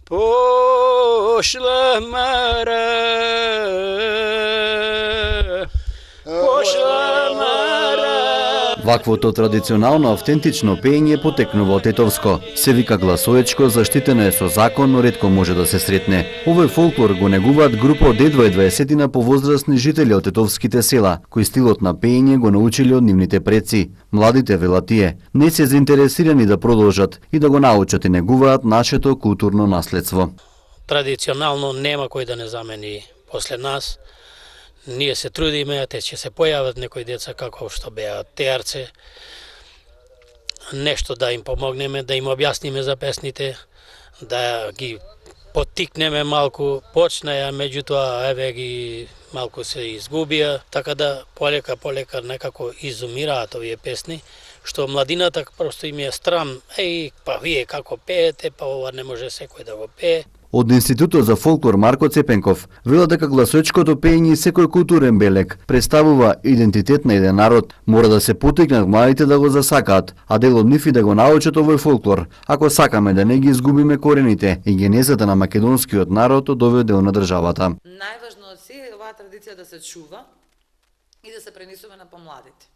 Пошла Мара, пошла Мара. Ваквото традиционално автентично пеење потекнува од Тетовско. Се вика гласоечко, заштитено е со закон, но ретко може да се сретне. Овој фолклор го негуваат група од едва 20 повозрастни жители од тетовските села, кои стилот на пеење го научили од нивните предци. Младите, велат тие, не се заинтересирани да продолжат и да го научат и негуваат нашето културно наследство. Традиционално нема кој да не замени после нас. Ние се трудиме, те ќе се појават некои деца како што беа теарце, нешто да им помогнеме, да им објасниме за песните, да ги поттикнеме малку, почнаја, меѓутоа еве ги малку се изгубија, така да полека некако изумираат овие песни, што младината просто им е страм, па вие како пеете, па ова не може секој да го пее. Од Институтот за фолклор Марко Цепенков велат дека гласоечкото пеење и секој културен белег представува идентитет на еден народ. Мора да се поттикнат младите да го засакаат, а дел од нив и да го научат овој фолклор, ако сакаме да не ги изгубиме корените и генезата на македонскиот народ од овој дел на државата. Најважно од се е оваа традиција да се чува и да се пренесува на помладите.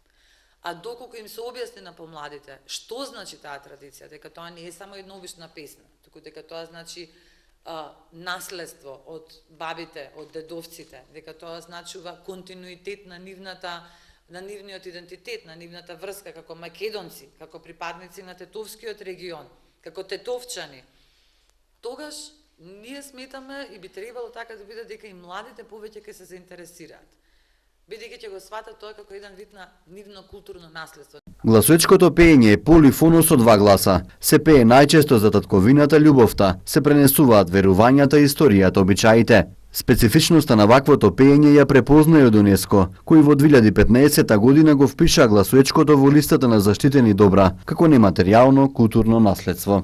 А доколку им се објасни на помладите што значи таа традиција, дека тоа не е само една обична песна, туку дека тоа значи наследство од бабите, од дедовците, дека тоа значува континуитет на нивниот идентитет, на нивната врска како македонци, како припадници на тетовскиот регион, како тетовчани. Тогаш ние сметаме и би требало така да биде дека и младите повеќе ќе се заинтересираат, бидејќи ќе го сватат тоа како еден вид на нивно културно наследство. Гласоечкото пеење е полифоно со два гласа. Се пее најчесто за татковината, љубовта, се пренесуваат верувањата, историјата, обичаите. Специфичноста на ваквото пеење ја препозна и од ЮНЕСКО, кој во 2015 година го впиша гласоечкото во листата на заштитени добра, како нематеријално културно наследство.